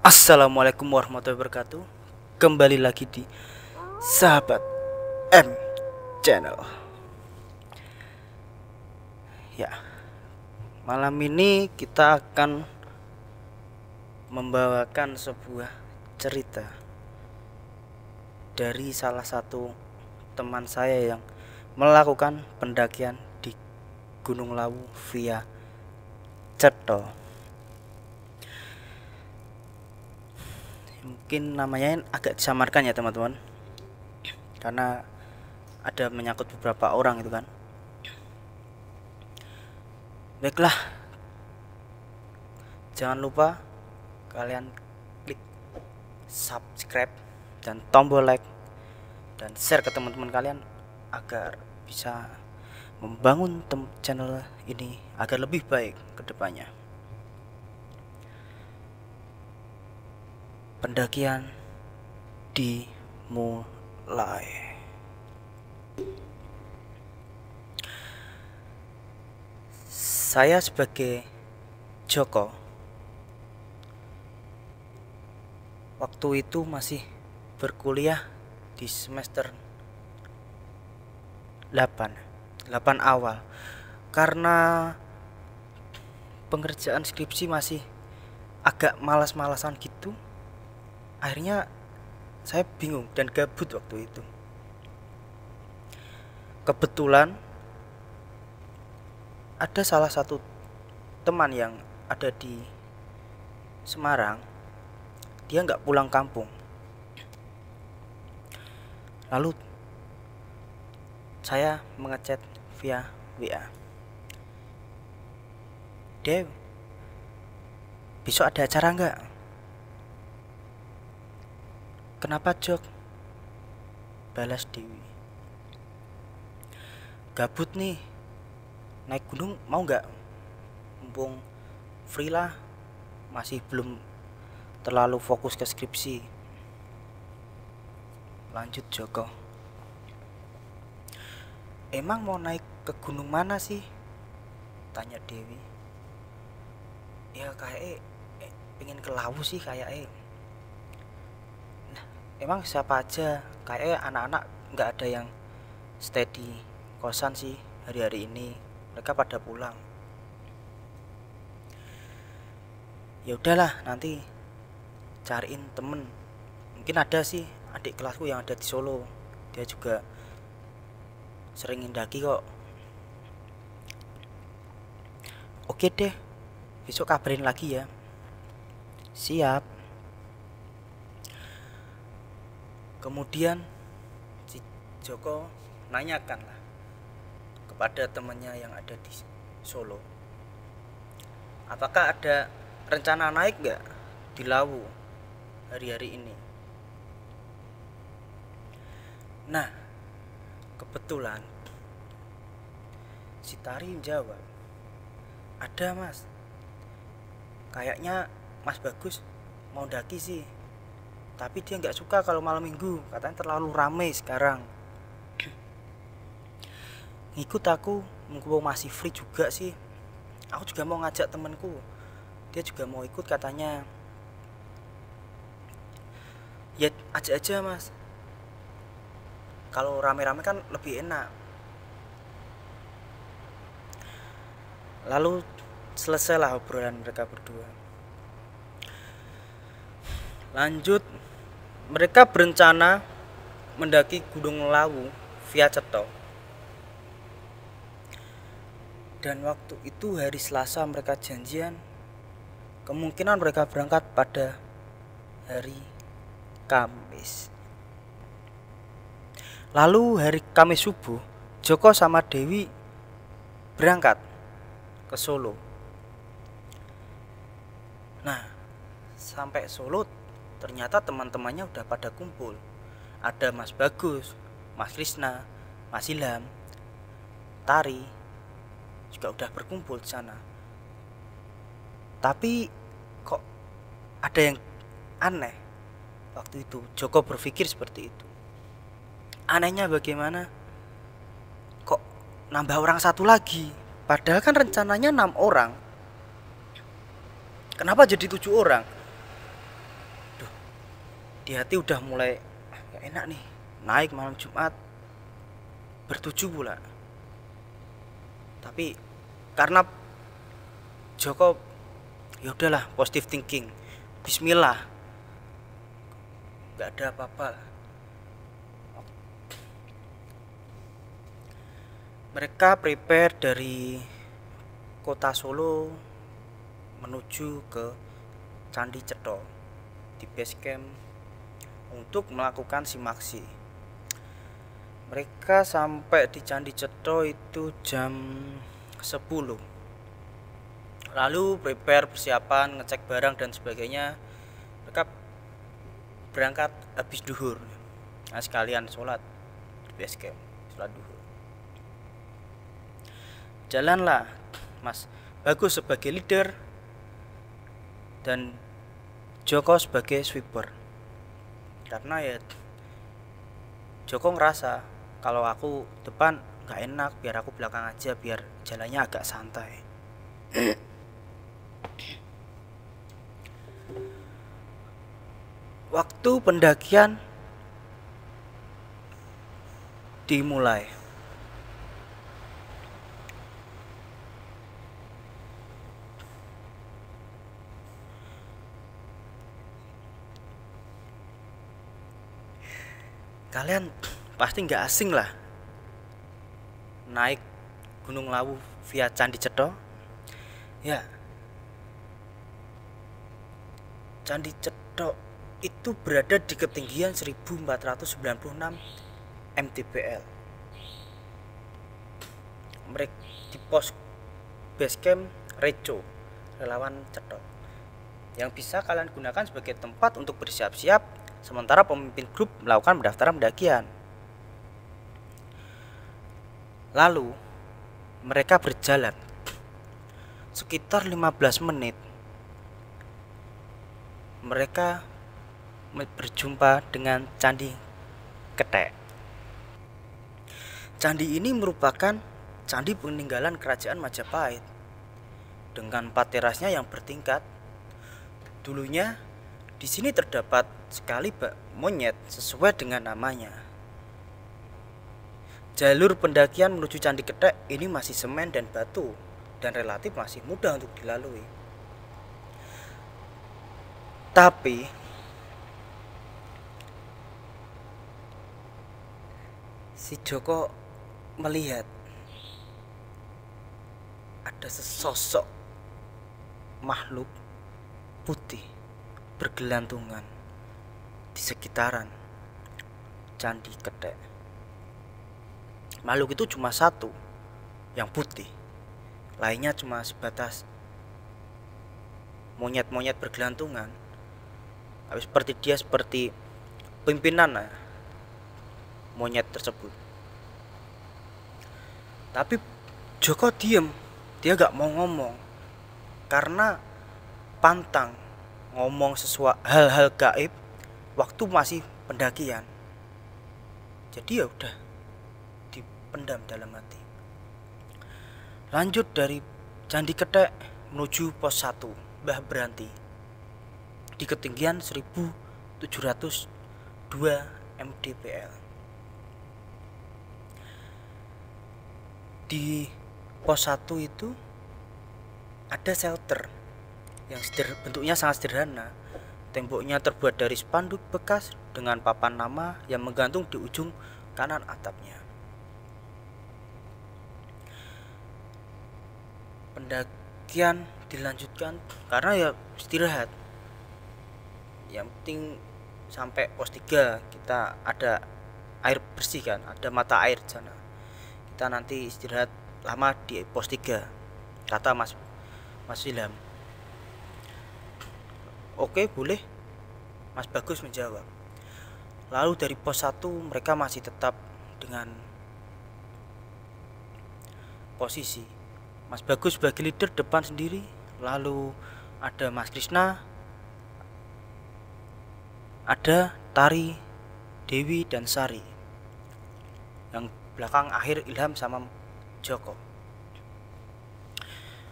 Assalamualaikum warahmatullahi wabarakatuh. Kembali lagi di Sahabat M Channel. Ya, malam ini kita akan membawakan sebuah cerita dari salah satu teman saya yang melakukan pendakian di Gunung Lawu via Cetho. Mungkin namanya agak disamarkan ya teman-teman, karena ada menyangkut beberapa orang itu kan. Baiklah, jangan lupa kalian klik subscribe dan tombol like dan share ke teman-teman kalian agar bisa membangun channel ini agar lebih baik ke depannya. Pendakian dimulai. Saya sebagai Joko waktu itu masih berkuliah di semester 8 awal. Karena pengerjaan skripsi masih agak malas-malasan gitu, akhirnya saya bingung dan gabut waktu itu. Kebetulan ada salah satu teman yang ada di Semarang, dia nggak pulang kampung. Lalu saya mengechat via WA, "Dew, besok ada acara nggak?" "Kenapa Jok?" balas Dewi. "Gabut nih, naik gunung mau nggak? Mumpung free lah, masih belum terlalu fokus ke skripsi." Lanjut Joko, "Emang mau naik ke gunung mana sih?" tanya Dewi. "Ya kayak pengen ke Lawu sih kayak. Emang siapa aja? Kayak anak-anak nggak ada yang stay di kosan sih hari-hari ini. Mereka pada pulang." "Ya udahlah, nanti cariin temen. Mungkin ada sih adik kelasku yang ada di Solo. Dia juga sering mendaki kok." "Oke deh, besok kabarin lagi ya." "Siap." Kemudian si Joko nanyakan lah kepada temannya yang ada di Solo, apakah ada rencana naik nggak di Lawu hari-hari ini. Nah, kebetulan si Tari jawab, "Ada mas, kayaknya Mas Bagus mau daki sih, tapi dia nggak suka kalau malam minggu, katanya terlalu ramai sekarang. Ngikut aku, mumpung masih free juga sih. Aku juga mau ngajak temenku, dia juga mau ikut katanya. Ya ajak aja mas, kalau rame-rame kan lebih enak." Lalu selesailah obrolan mereka berdua. Lanjut, mereka berencana mendaki Gunung Lawu via Cetho. Dan waktu itu hari Selasa mereka janjian, kemungkinan mereka berangkat pada hari Kamis. Lalu hari Kamis subuh, Joko sama Dewi berangkat ke Solo. Nah, sampai Solo ternyata teman-temannya udah pada kumpul. Ada Mas Bagus, Mas Krisna, Mas Ilham, Tari juga udah berkumpul di sana. Tapi kok ada yang aneh. Waktu itu Joko berpikir seperti itu. Anehnya bagaimana? Kok nambah orang satu lagi? Padahal kan rencananya 6 orang. Kenapa jadi 7 orang? di hati udah mulai ya enak nih naik malam Jumat bertujuh pula. Tapi karena Joko ya udahlah positive thinking, Bismillah, nggak ada apa-apa. Mereka prepare dari kota Solo menuju ke Candi Cetha di base camp untuk melakukan simaksi. Mereka sampai di Candi Cetha itu jam 10. Lalu prepare persiapan, ngecek barang dan sebagainya. Mereka berangkat habis duhur. Nah, sekalian sholat di base camp, sholat duhur. Jalanlah Mas Bagus sebagai leader dan Joko sebagai sweeper. Karena ya Joko ngerasa kalau aku depan gak enak, biar aku belakang aja biar jalannya agak santai. Waktu pendakian dimulai. Kalian pasti nggak asing lah naik Gunung Lawu via Candi Cetha. Ya, Candi Cetha itu berada di ketinggian 1496 mdpl. Mereka di pos base camp Reco, relawan Cetha, yang bisa kalian gunakan sebagai tempat untuk bersiap-siap sementara pemimpin grup melakukan pendaftaran pendakian. Lalu mereka berjalan sekitar 15 menit. Mereka berjumpa dengan Candi Kethek. Candi ini merupakan candi peninggalan kerajaan Majapahit dengan 4 terasnya yang bertingkat. Dulunya di sini terdapat sekali bak monyet sesuai dengan namanya. Jalur pendakian menuju Candi Kethek ini masih semen dan batu dan relatif masih mudah untuk dilalui. Tapi si Joko melihat ada sesosok makhluk putih bergelantungan di sekitaran Candi Kethek. Makhluk itu cuma satu yang putih, lainnya cuma sebatas monyet-monyet bergelantungan. Seperti dia seperti pimpinan monyet tersebut. Tapi Joko diem, dia gak mau ngomong karena pantang ngomong sesuatu hal-hal gaib waktu masih pendakian. Jadi ya udah dipendam dalam hati. Lanjut dari Candi Kethek menuju pos 1 Mbah Branti di ketinggian 1702 mdpl. Di pos 1 itu ada shelter yang bentuknya sangat sederhana. Temboknya terbuat dari spanduk bekas dengan papan nama yang menggantung di ujung kanan atapnya. Pendakian dilanjutkan karena ya istirahat. Yang penting sampai pos 3 kita ada air bersih kan, ada mata air di sana. Kita nanti istirahat lama di pos 3, kata Mas Ilham. Oke, boleh, Mas Bagus menjawab. Lalu dari pos 1 mereka masih tetap dengan posisi. Mas Bagus sebagai leader depan sendiri, lalu ada Mas Krishna, ada Tari, Dewi dan Sari. Yang belakang akhir Ilham sama Joko.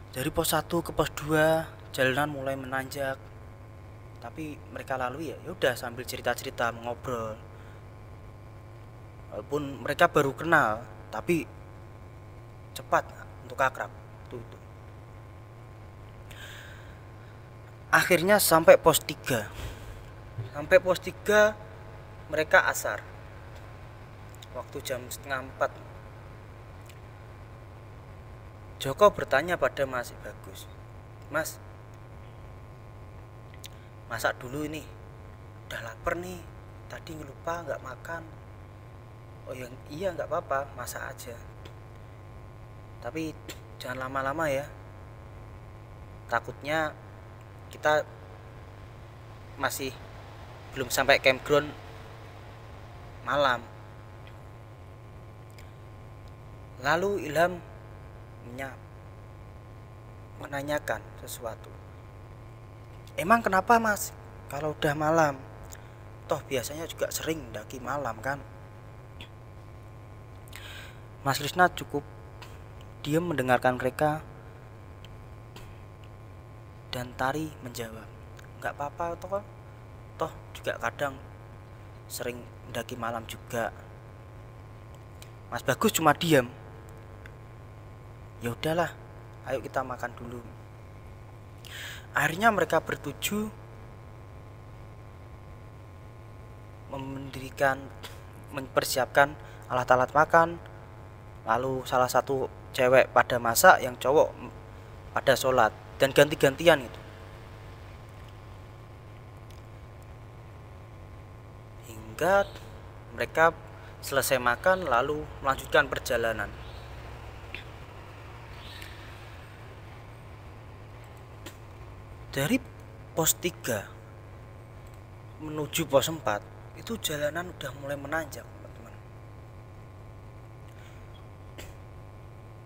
Dari pos 1 ke pos 2 jalanan mulai menanjak, tapi mereka lalui ya udah sambil cerita-cerita ngobrol, walaupun mereka baru kenal tapi cepat untuk akrab. Itu. Akhirnya sampai pos 3. Sampai pos 3 mereka asar. Waktu jam 3:30 Joko bertanya pada Mas Bagus, "Mas, masak dulu ini, udah lapar nih, tadi lupa nggak makan." "Oh ya, iya nggak apa-apa, masak aja. Tapi jangan lama-lama ya, takutnya kita masih belum sampai campground malam." Lalu Ilham menanyakan sesuatu. "Emang kenapa Mas? Kalau udah malam, toh biasanya juga sering daki malam kan?" Mas Krisna cukup diam mendengarkan mereka, dan Tari menjawab, "Nggak apa-apa toh juga kadang sering mendaki malam juga." Mas Bagus cuma diam. "Ya udahlah, ayo kita makan dulu." Akhirnya mereka bertuju mempersiapkan alat-alat makan. Lalu salah satu cewek pada masak, yang cowok pada sholat, dan ganti-gantian itu. Hingga mereka selesai makan lalu melanjutkan perjalanan. Dari pos 3 menuju pos 4 itu jalanan udah mulai menanjak, teman-teman.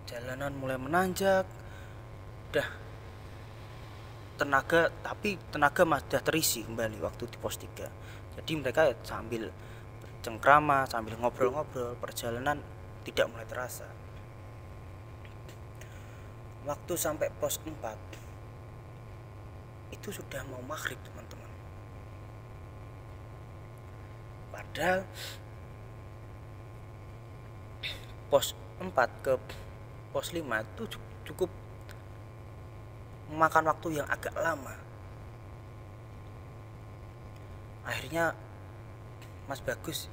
Jalanan mulai menanjak, udah tenaga sudah terisi kembali waktu di pos 3. Jadi mereka sambil cengkrama, sambil ngobrol-ngobrol, perjalanan tidak mulai terasa. Waktu sampai pos 4 itu sudah mau maghrib, teman-teman. Padahal pos 4 ke pos 5 itu cukup memakan waktu yang agak lama. Akhirnya Mas Bagus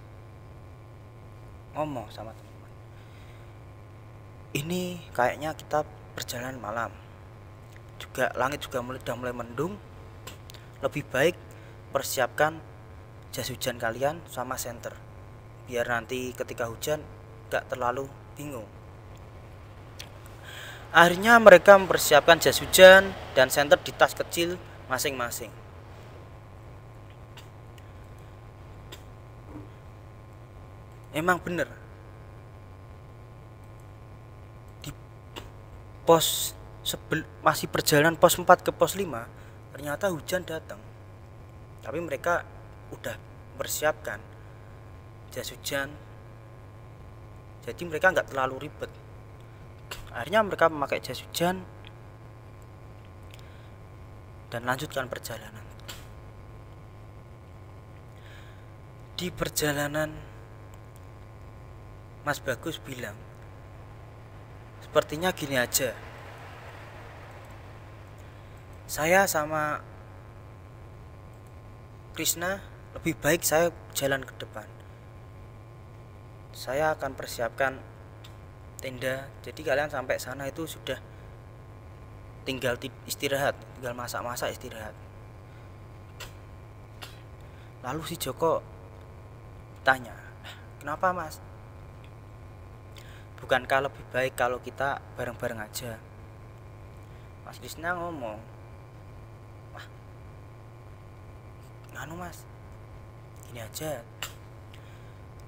ngomong sama teman-teman, "Ini kayaknya kita perjalanan malam. Juga langit juga udah mulai mendung. Lebih baik persiapkan jas hujan kalian sama senter, biar nanti ketika hujan gak terlalu bingung." Akhirnya mereka mempersiapkan jas hujan dan senter di tas kecil masing-masing. Emang bener, di masih perjalanan pos 4 ke pos 5 ternyata hujan datang. Tapi mereka udah mempersiapkan jas hujan, jadi mereka nggak terlalu ribet. Akhirnya mereka memakai jas hujan dan lanjutkan perjalanan. Di perjalanan Mas Bagus bilang, "Sepertinya gini aja, saya sama Krisna lebih baik saya jalan ke depan. Saya akan persiapkan tenda, jadi kalian sampai sana itu sudah tinggal istirahat, tinggal masak-masak istirahat." Lalu si Joko tanya, "Kenapa Mas? Bukankah lebih baik kalau kita bareng-bareng aja?" Mas Krisna ngomong, "Wah, Mas, gini aja,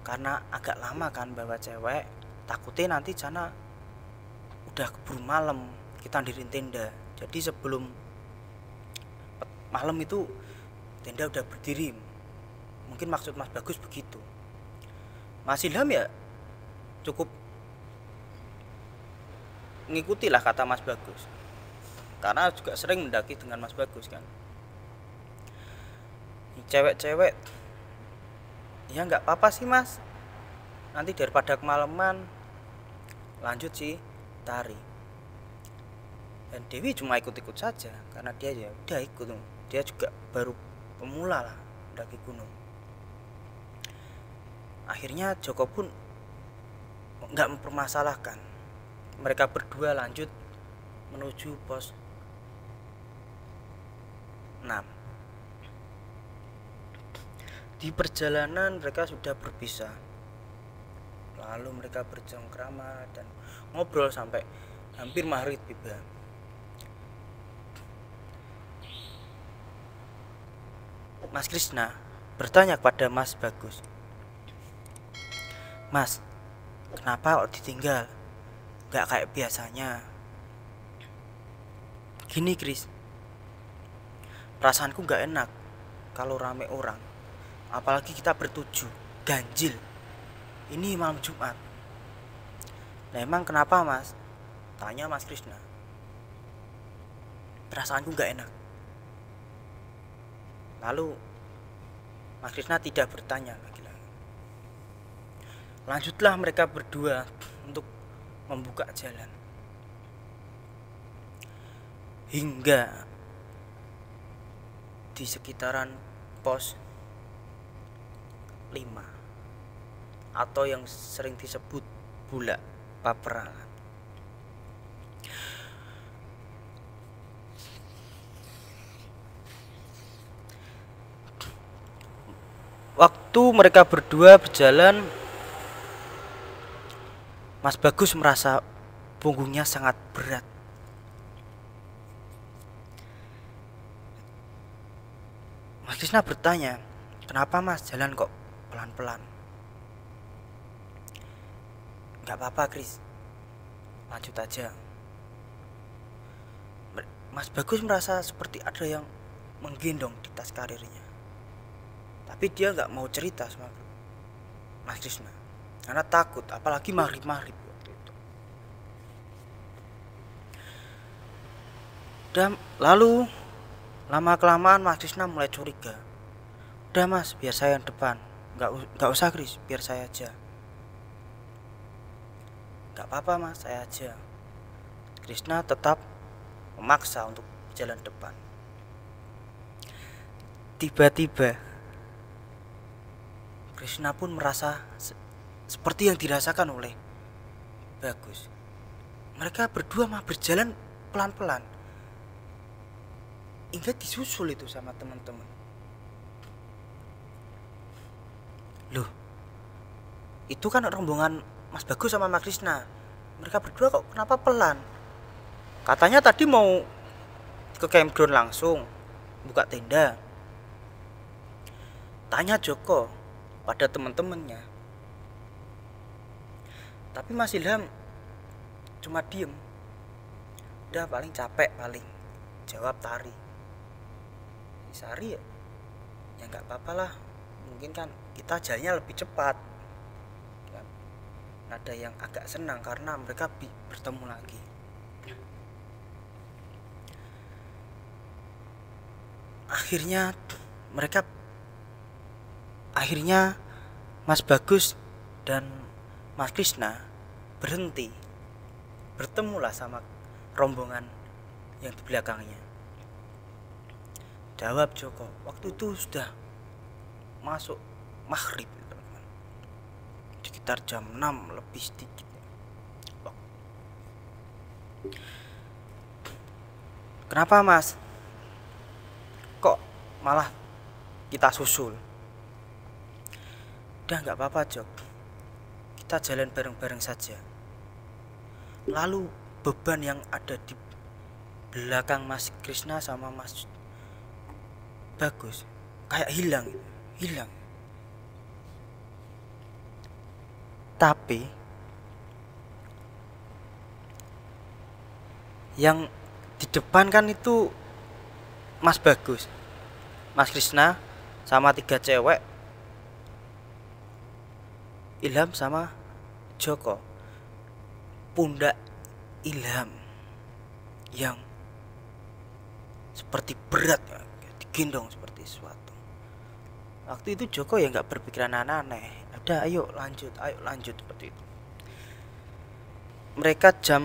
karena agak lama kan bawa cewek, takutnya nanti sana udah keburu malam, kita diriin tenda. Jadi sebelum malam itu tenda udah berdiri." Mungkin maksud Mas Bagus begitu. Mas Ilham ya cukup ngikutilah kata Mas Bagus, karena juga sering mendaki dengan Mas Bagus kan. Cewek-cewek, ya nggak apa-apa sih mas, nanti daripada kemalaman lanjut sih tari. Dan Dewi cuma ikut-ikut saja karena dia ya udah ikut, dia juga baru pemula lah mendaki gunung. Akhirnya Joko pun nggak mempermasalahkan, mereka berdua lanjut menuju pos 6. Di perjalanan mereka sudah berpisah, lalu mereka bercengkrama dan ngobrol sampai hampir maghrib tiba. Mas Krishna bertanya kepada Mas Bagus, Mas, kenapa kok ditinggal? Gak kayak biasanya. Gini Kris, perasaanku gak enak kalau rame orang, apalagi kita bertujuh, ganjil. Ini malam Jumat. Nah emang kenapa mas? Tanya Mas Krishna. Perasaanku gak enak. Lalu Mas Krishna tidak bertanya lagi. Lanjutlah mereka berdua untuk membuka jalan. Hingga di sekitaran pos 5 atau yang sering disebut Bulak Paperangan. Waktu mereka berdua berjalan, Mas Bagus merasa punggungnya sangat berat. Mas Krishna bertanya, kenapa mas jalan kok pelan-pelan? Gak apa-apa Kris, lanjut aja. Mas Bagus merasa seperti ada yang menggendong di tas karirnya, tapi dia gak mau cerita sama Mas Krishna karena takut, apalagi maghrib-maghrib waktu itu. Dan lalu lama kelamaan Mas Krishna mulai curiga. Udah mas, biar saya yang depan. Gak usah Kris, biar saya aja. Gak apa-apa mas, saya aja. Krishna tetap memaksa untuk jalan depan. Tiba-tiba Krishna pun merasa seperti yang dirasakan oleh Bagus. Mereka berdua mah berjalan pelan-pelan hingga disusul itu sama teman-teman. Loh, itu kan rombongan Mas Bagus sama Mas Krishna. Mereka berdua kok kenapa pelan? Katanya tadi mau ke campground langsung, buka tenda. Tanya Joko pada teman-temannya. Tapi Mas Ilham cuma diem. Udah paling capek paling, jawab tari. Sari ya nggak apa-apa lah, mungkin kan kita jalannya lebih cepat kan. Ada yang agak senang karena mereka bertemu lagi. Akhirnya Mas Bagus dan Mas Krishna berhenti, bertemulah sama rombongan yang di belakangnya. Jawab Joko, waktu itu sudah masuk maghrib teman-teman, sekitar jam 6 lebih sedikit. Kenapa mas? Kok malah kita susul? Udah gak apa-apa Jok, kita jalan bareng-bareng saja. Lalu beban yang ada di belakang Mas Krishna sama Mas Bagus kayak hilang. Tapi yang di depan kan itu Mas Bagus, Mas Krishna sama 3 cewek, Ilham sama Joko. Pundak Ilham yang seperti berat, digendong seperti sesuatu. Waktu itu Joko ya nggak berpikiran aneh-aneh, udah ayo lanjut seperti itu. Mereka jam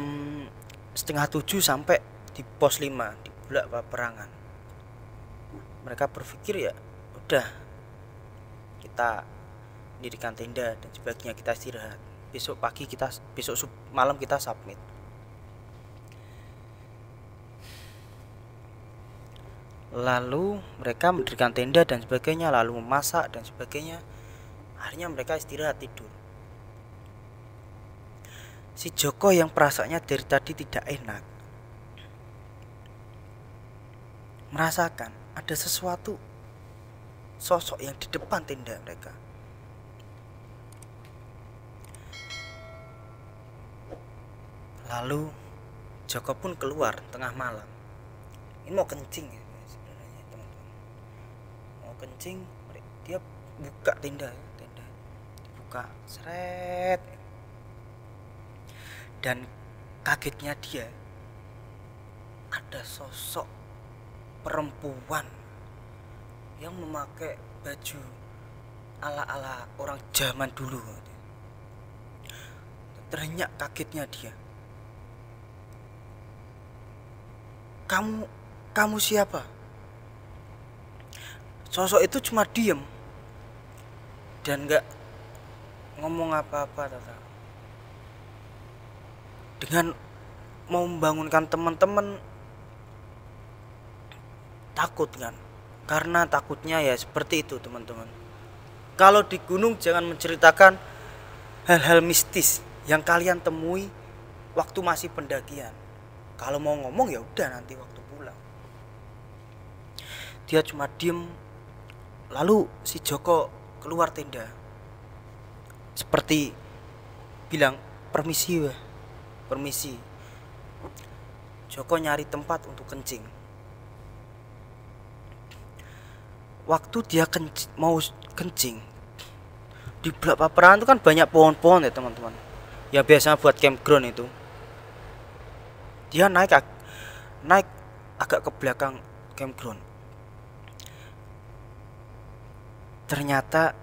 setengah 7 sampai di pos 5 di Bulak Paperangan. Mereka berpikir ya udah, kita dirikan tenda dan sebagainya, kita istirahat, besok malam kita submit. Lalu mereka mendirikan tenda dan sebagainya, lalu memasak dan sebagainya. Akhirnya mereka istirahat tidur. Si Joko yang perasaannya dari tadi tidak enak merasakan ada sesuatu sosok yang di depan tenda mereka. Lalu Joko pun keluar tengah malam. Ini mau kencing ya sebenarnya teman-teman. Mau kencing, dia buka tenda dibuka, seret. Dan kagetnya dia, ada sosok perempuan yang memakai baju ala-ala orang zaman dulu. Terenyak kagetnya dia. Kamu siapa? Sosok itu cuma diem dan gak ngomong apa-apa, dengan mau membangunkan teman-teman. Takut kan, karena takutnya ya seperti itu teman-teman. Kalau di gunung jangan menceritakan hal-hal mistis yang kalian temui waktu masih pendakian. Kalau mau ngomong ya udah nanti waktu pulang. Dia cuma diem. Lalu si Joko keluar tenda seperti bilang permisi. Joko nyari tempat untuk kencing. Waktu dia mau kencing di Bulak Paperangan itu kan banyak pohon-pohon ya teman-teman, ya biasa buat campground itu. Dia naik agak ke belakang campground. Ternyata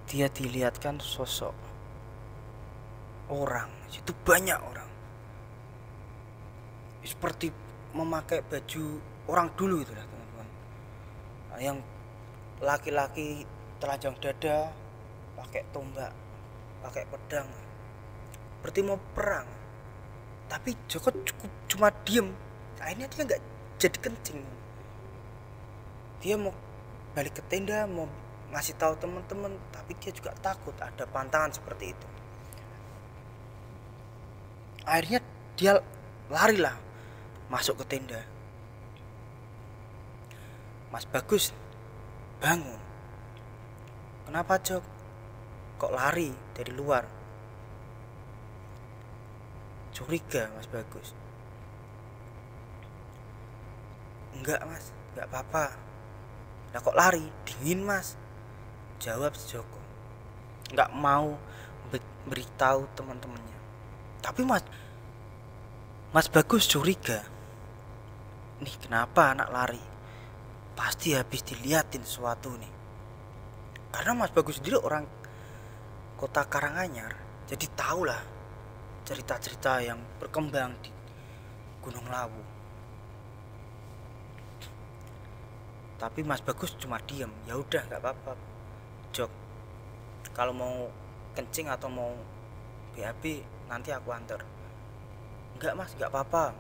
dia dilihatkan sosok orang. Itu banyak orang seperti memakai baju orang dulu itu lah teman-teman. Yang laki-laki telanjang dada, pakai tombak, pakai pedang, seperti mau perang. Tapi Joko cuma diem. Akhirnya dia nggak jadi kencing. Dia mau balik ke tenda, mau ngasih tahu teman-teman, tapi dia juga takut ada pantangan seperti itu. Akhirnya dia larilah masuk ke tenda. Mas Bagus bangun. Kenapa Jok? Kok lari dari luar? Curiga Mas Bagus. Enggak Mas, enggak apa-apa. Lah kok lari? Dingin Mas, jawab Joko. Enggak mau beritahu teman-temannya. Tapi Mas Bagus curiga. Nih kenapa anak lari? Pasti habis diliatin sesuatu nih. Karena Mas Bagus sendiri orang kota Karanganyar, jadi tahulah cerita-cerita yang berkembang di Gunung Lawu. Tapi Mas Bagus cuma diem. Ya udah nggak apa-apa Jok, kalau mau kencing atau mau BAB nanti aku antar. Enggak Mas, nggak apa-apa.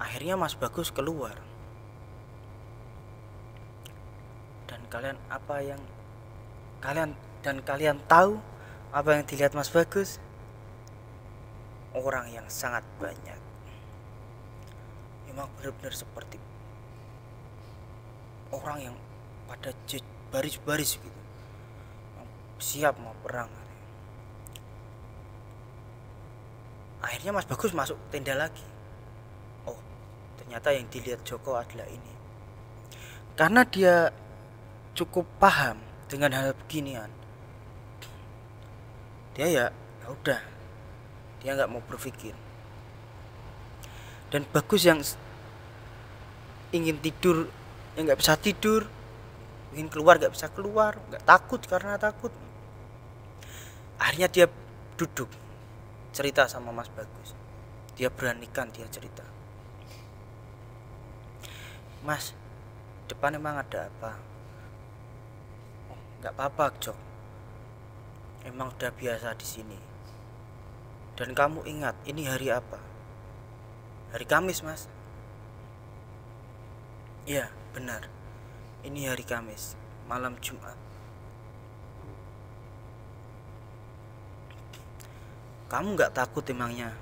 Akhirnya Mas Bagus keluar. Dan kalian tahu apa yang dilihat Mas Bagus? Orang yang sangat banyak. Memang benar-benar seperti orang yang pada baris-baris gitu, siap mau perang. Akhirnya Mas Bagus masuk tenda lagi. Oh, ternyata yang dilihat Joko adalah ini. Karena dia cukup paham dengan hal beginian, dia ya udah, dia nggak mau berpikir. Dan Bagus yang ingin tidur yang nggak bisa tidur, ingin keluar nggak bisa keluar, nggak takut karena takut. Akhirnya dia duduk cerita sama Mas Bagus. Dia beranikan dia cerita, Mas, depan emang ada apa? Oh, nggak apa-apa Jok, emang udah biasa di sini. Dan kamu ingat ini hari apa? Hari Kamis Mas. Iya benar, ini hari Kamis, malam Jumat. Kamu nggak takut emangnya?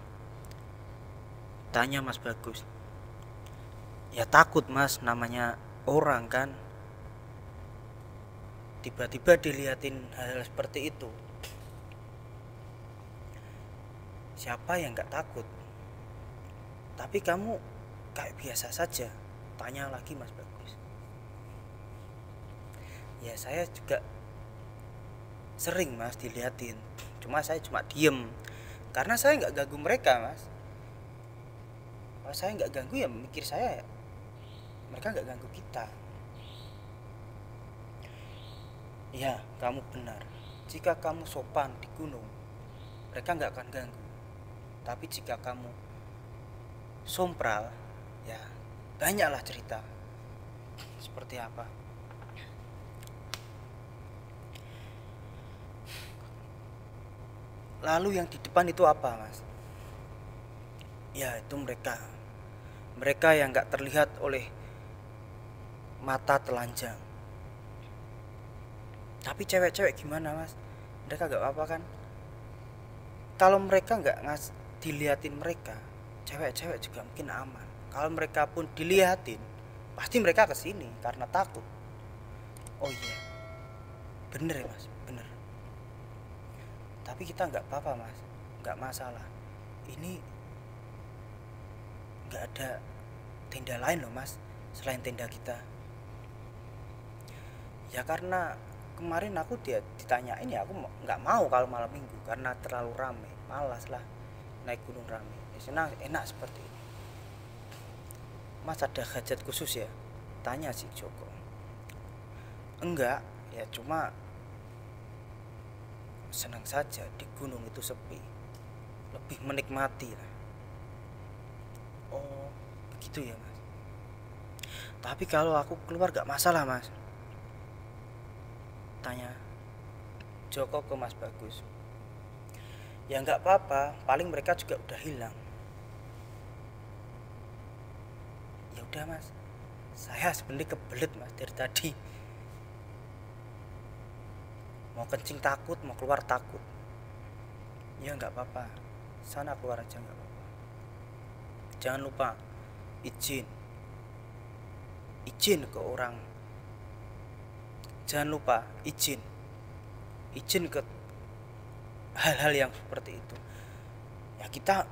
Tanya Mas Bagus. Ya takut Mas, namanya orang kan. Tiba-tiba dilihatin hal seperti itu. Siapa yang nggak takut? Tapi kamu kayak biasa saja. Tanya lagi Mas Bagus. Ya saya juga sering Mas dilihatin. Saya cuma diem. Karena saya nggak ganggu mereka Mas. Kalau saya nggak ganggu ya mikir saya mereka nggak ganggu kita. Ya kamu benar. Jika kamu sopan di gunung, mereka nggak akan ganggu. Tapi jika kamu sompral, ya banyaklah cerita. Seperti apa? Lalu yang di depan itu apa Mas? Ya itu mereka yang nggak terlihat oleh mata telanjang. Tapi cewek-cewek gimana Mas? Mereka nggak apa-apa kan? Kalau mereka nggak dilihatin mereka, cewek-cewek juga mungkin aman. Kalau mereka pun dilihatin, pasti mereka kesini karena takut. Oh iya, bener ya Mas, bener. Tapi kita nggak apa-apa Mas, nggak masalah. Ini nggak ada tenda lain loh Mas selain tenda kita. Ya karena kemarin aku ditanyain ya aku nggak mau kalau malam minggu karena terlalu ramai, malas lah naik gunung ramai. Ya enak seperti ini. Mas ada hajat khusus ya? Tanya si Joko. Enggak, ya cuma senang saja di gunung itu sepi, lebih menikmati lah. Oh begitu ya Mas. Tapi kalau aku keluar gak masalah Mas? Tanya Joko ke Mas Bagus. Ya nggak apa-apa, paling mereka juga udah hilang. Ya udah Mas, saya sebenarnya kebelet Mas dari tadi. Mau kencing takut, mau keluar takut. Ya nggak apa-apa, sana keluar aja nggak apa-apa. Jangan lupa izin ke orang. Jangan lupa izin ke hal-hal yang seperti itu. Ya kita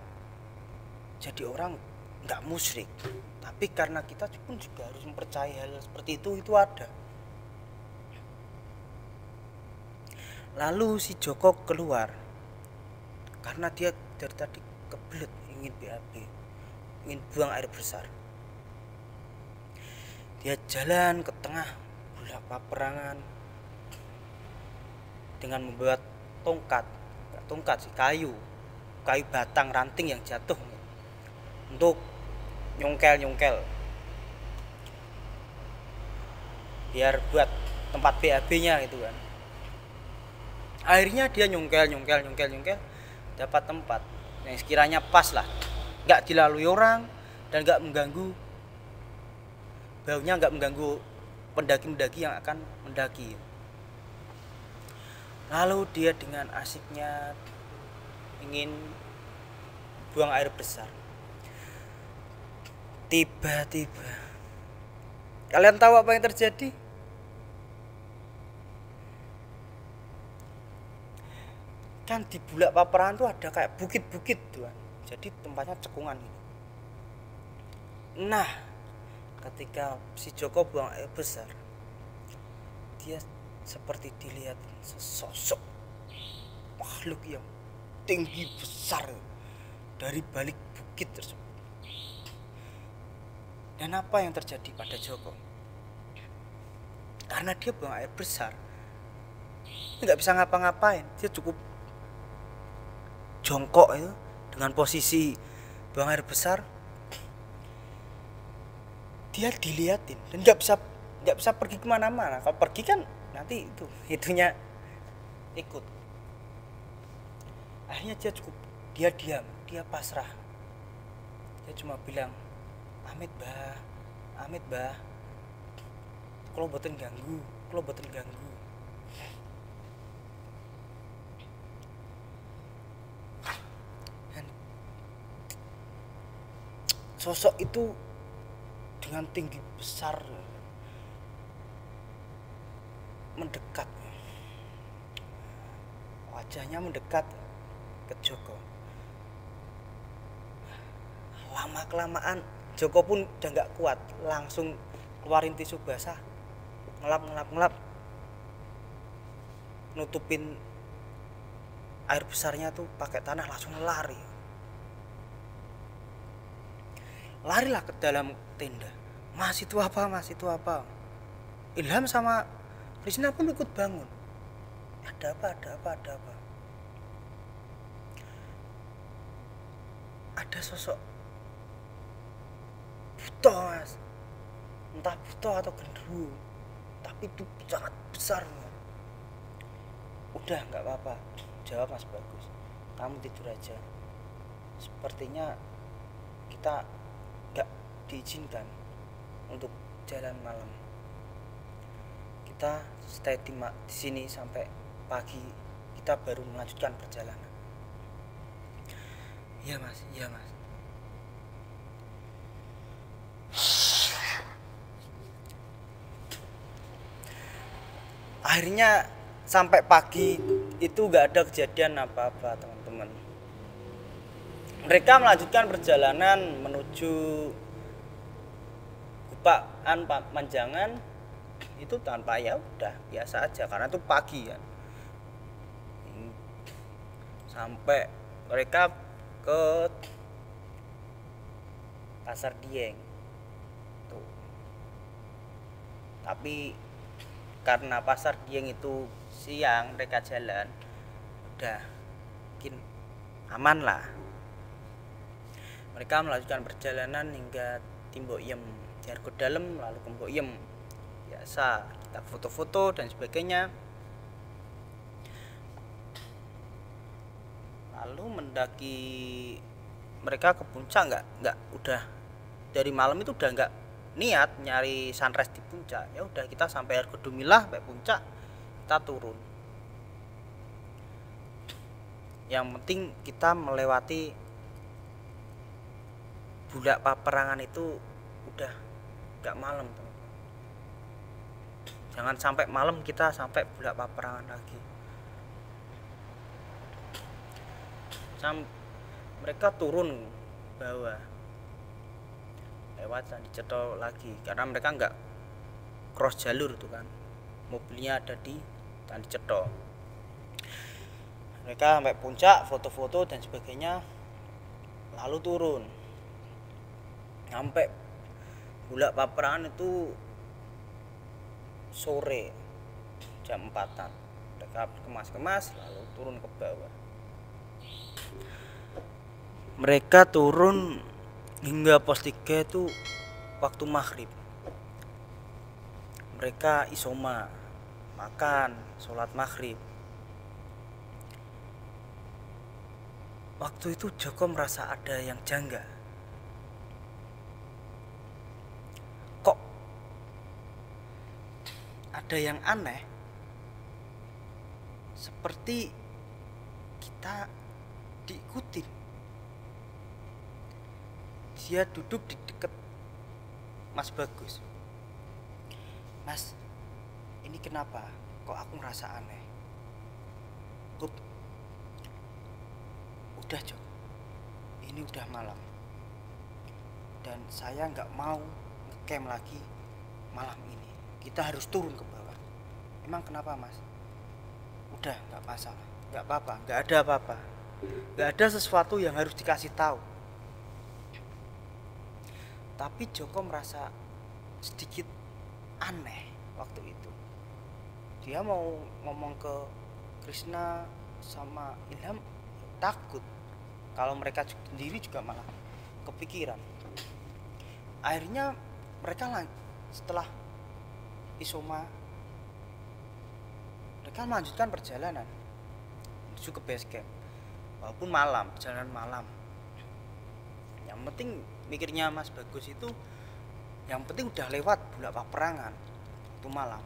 jadi orang nggak musyrik, tapi karena kita pun juga harus mempercayai hal seperti itu ada. Lalu si Joko keluar karena dia dari tadi kebelet ingin BAB, ingin buang air besar. Dia jalan ke tengah bulak peperangan dengan membawa tongkat sih, kayu batang ranting yang jatuh untuk nyongkel biar buat tempat BAB-nya gitu kan. Akhirnya dia nyongkel dapat tempat yang sekiranya pas lah, nggak dilalui orang dan nggak mengganggu, baunya nggak mengganggu pendaki yang akan mendaki. Lalu dia dengan asiknya ingin buang air besar. Tiba-tiba, kalian tahu apa yang terjadi? Kan di bulak paparan tuh ada kayak bukit-bukit tuh kan. Jadi tempatnya cekungan gitu. Nah, ketika si Joko buang air besar, dia seperti dilihat sesosok makhluk yang tinggi besar dari balik bukit tersebut. Dan apa yang terjadi pada Joko? karena dia buang air besar, nggak bisa ngapa-ngapain, dia cukup jongkok itu dengan posisi buang air besar, dia diliatin dan nggak bisa pergi kemana-mana. Kalau pergi kan nanti itunya ikut. Akhirnya dia diam, dia pasrah, dia cuma bilang, amit bah, kalau boten ganggu. Dan sosok itu dengan tinggi besar mendekat, wajahnya mendekat ke Joko. Lama kelamaan Joko pun udah nggak kuat, langsung keluarin tisu basah, ngelap, nutupin air besarnya tuh pakai tanah, langsung larilah ke dalam tenda. Mas itu apa? Ilham sama Krisna pun ikut bangun. Ada apa? Ada sosok buta, Mas. Entah buta atau genderuwo, tapi itu sangat besar. Udah, nggak apa-apa, jawab Mas Bagus, kamu tidur aja. Sepertinya kita nggak diizinkan untuk jalan malam. Kita stay di sini sampai pagi, kita baru melanjutkan perjalanan. Iya mas. Akhirnya sampai pagi itu nggak ada kejadian apa-apa, teman-teman. Mereka melanjutkan perjalanan menuju Gupaan Manjangan itu tanpa, ya udah biasa aja karena itu pagi kan. Sampai mereka ke Pasar Dieng tuh. Tapi karena Pasar Dieng itu siang mereka jalan, udah mungkin aman lah. Mereka melanjutkan perjalanan hingga Timboyem, Jargo Dalem, lalu ke Timboyem. Biasa kita foto-foto dan sebagainya. Lalu mendaki, mereka ke puncak nggak udah dari malam itu udah nggak niat nyari sunrise di puncak. Ya udah, kita sampai Argodumilah, sampai puncak kita turun. Yang penting kita melewati Bulak Paperangan itu udah nggak malam, teman. Jangan sampai malam kita sampai Bulak Paperangan lagi. Mereka turun bawah lewat Candi Cetho lagi karena mereka nggak cross jalur tuh kan, mobilnya ada di Candi Cetho. Mereka sampai puncak, foto-foto dan sebagainya, lalu turun. Sampai Bulak Paperangan itu sore jam 4-an. Mereka kemas-kemas lalu turun ke bawah. Mereka turun hingga pos 3 itu waktu maghrib. Mereka isoma, makan, sholat maghrib. Waktu itu Joko merasa ada yang janggal. Kok ada yang aneh, seperti kita diikutin. Dia duduk di dekat Mas Bagus. Mas, ini kenapa kok aku ngerasa aneh? Udah Jok, ini udah malam dan saya nggak mau ngecamp lagi malam ini. Kita harus turun ke bawah. Emang kenapa Mas? Udah, nggak masalah, nggak apa-apa, nggak ada apa-apa, nggak ada sesuatu yang harus dikasih tahu. Tapi Joko merasa sedikit aneh waktu itu. dia mau ngomong ke Krishna sama Ilham takut kalau mereka sendiri juga malah kepikiran. Akhirnya mereka setelah Isoma mereka melanjutkan perjalanan menuju ke base camp walaupun malam, perjalanan malam. Yang penting mikirnya Mas Bagus itu yang penting udah lewat bulan peperangan itu malam.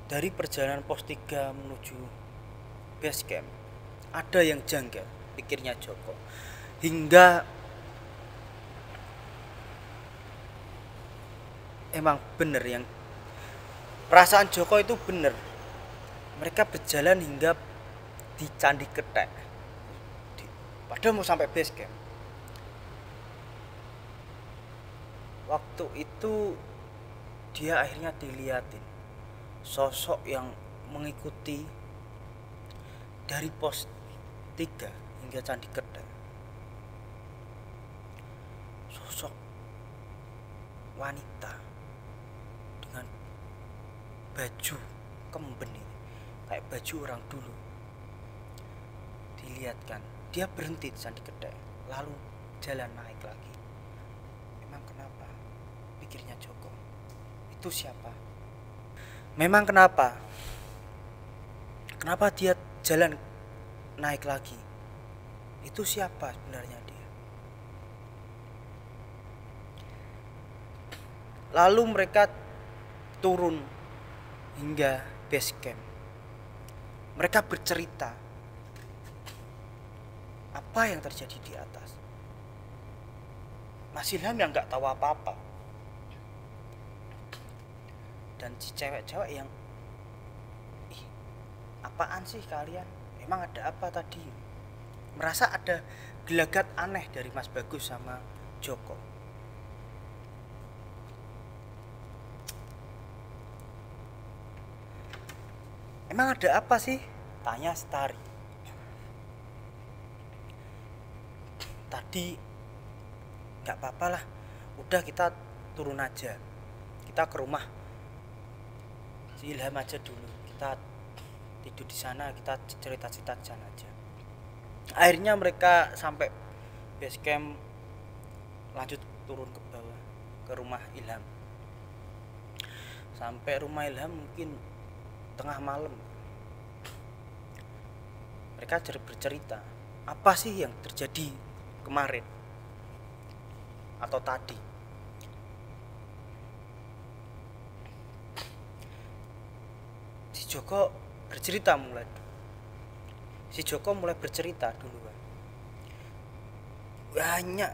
Dari perjalanan pos 3 menuju base camp ada yang janggal pikirnya Joko, hingga emang bener yang perasaan Joko itu bener. Mereka berjalan hingga di Candi Ketek padahal mau sampai base camp. Waktu itu dia akhirnya dilihatin sosok yang mengikuti dari pos 3 hingga Candi Ketek. Sosok wanita dengan baju kemben ini, kayak baju orang dulu. Dilihatkan, dia berhenti di Candi Ketek, lalu jalan naik lagi. Memang kenapa? Pikirnya Joko. Itu siapa? Memang kenapa? Kenapa dia jalan naik lagi? Itu siapa sebenarnya dia? Lalu mereka turun hingga base camp. Mereka bercerita apa yang terjadi di atas. Mas Ilham yang nggak tahu apa-apa, dan si cewek-cewek yang apaan sih kalian, emang ada apa tadi, merasa ada gelagat aneh dari Mas Bagus sama Joko. Emang ada apa sih, tanya Stari. Tadi nggak apa-apa lah, udah kita turun aja, kita ke rumah si Ilham aja dulu, kita tidur di sana, kita cerita-cerita aja. Akhirnya mereka sampai base camp, lanjut turun ke bawah ke rumah Ilham. Sampai rumah Ilham mungkin tengah malam. Mereka bercerita apa sih yang terjadi kemarin atau tadi. Joko bercerita mulai. Si Joko mulai bercerita duluan. Banyak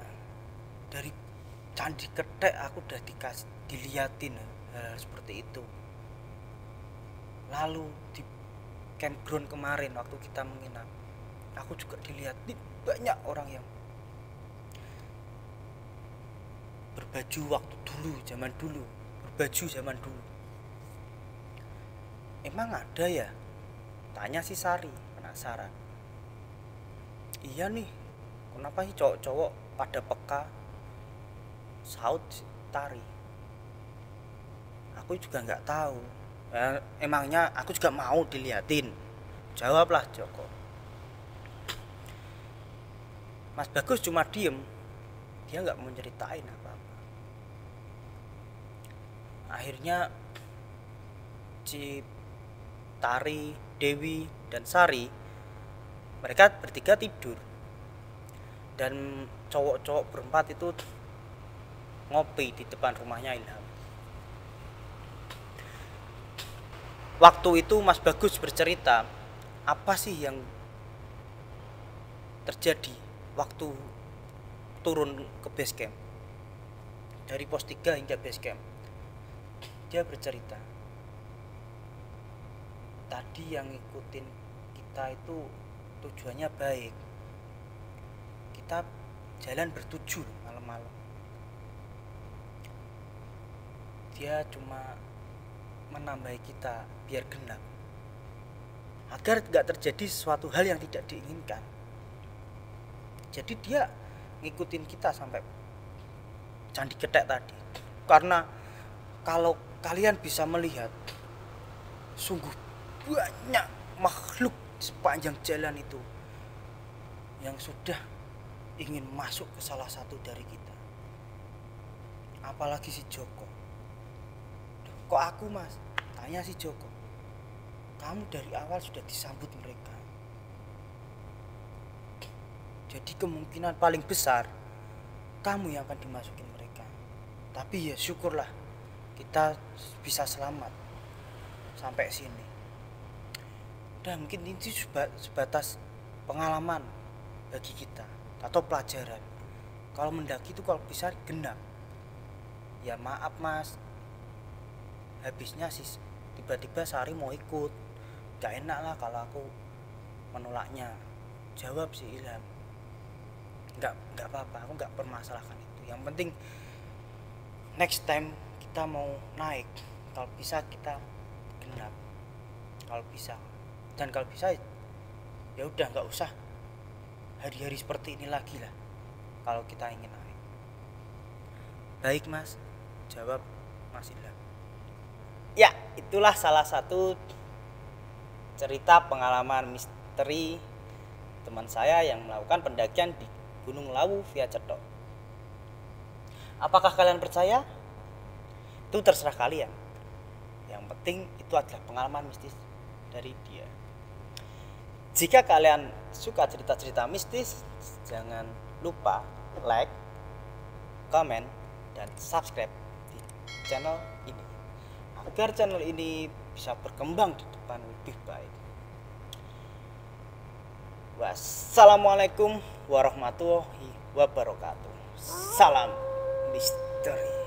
dari Candi Ketek aku udah diliatin hal seperti itu. Lalu di campground kemarin waktu kita menginap, aku juga dilihatin banyak orang yang berbaju waktu dulu, zaman dulu, berbaju zaman dulu. Emang ada ya? Tanya si Sari, penasaran. Iya nih, kenapa sih cowok-cowok pada peka? Saut Tari. Aku juga nggak tahu. Emangnya aku juga mau diliatin. Jawablah Joko. Mas Bagus cuma diem. Dia nggak mau ceritain apa-apa. Akhirnya si Tari, Dewi, dan Sari, mereka bertiga tidur, dan cowok-cowok berempat itu ngopi di depan rumahnya Ilham. Waktu itu Mas Bagus bercerita apa sih yang terjadi waktu turun ke base camp, dari pos 3 hingga base camp. Dia bercerita, tadi yang ngikutin kita itu tujuannya baik. Kita jalan bertujuh malam-malam. Dia cuma menambahi kita biar genap, agar nggak terjadi sesuatu hal yang tidak diinginkan. Jadi dia ngikutin kita sampai Candi Getek tadi, karena kalau kalian bisa melihat sungguh banyak makhluk sepanjang jalan itu yang sudah ingin masuk ke salah satu dari kita. Apalagi si Joko. Kok aku, Mas? Tanya si Joko. Kamu dari awal sudah disambut mereka. Jadi kemungkinan paling besar kamu yang akan dimasukin mereka. Tapi ya syukurlah kita bisa selamat sampai sini. Dan mungkin ini sebatas pengalaman bagi kita atau pelajaran. Kalau mendaki itu kalau bisa genap. Ya maaf Mas, habisnya sih tiba-tiba Sari mau ikut, gak enak lah kalau aku menolaknya. Jawab si Ilham, nggak apa-apa, aku nggak permasalahkan itu. Yang penting next time kita mau naik, kalau bisa kita genap, kalau bisa. Dan kalau bisa ya udah nggak usah hari-hari seperti ini lagi lah kalau kita ingin naik. Baik Mas, jawab Mas Ilham. Ya, itulah salah satu cerita pengalaman misteri teman saya yang melakukan pendakian di Gunung Lawu via Cetok. Apakah kalian percaya? Itu terserah kalian. Yang penting itu adalah pengalaman mistis dari dia. Jika kalian suka cerita-cerita mistis, jangan lupa like, comment, dan subscribe di channel ini agar channel ini bisa berkembang di depan lebih baik. Wassalamualaikum warahmatullahi wabarakatuh. Salam misteri.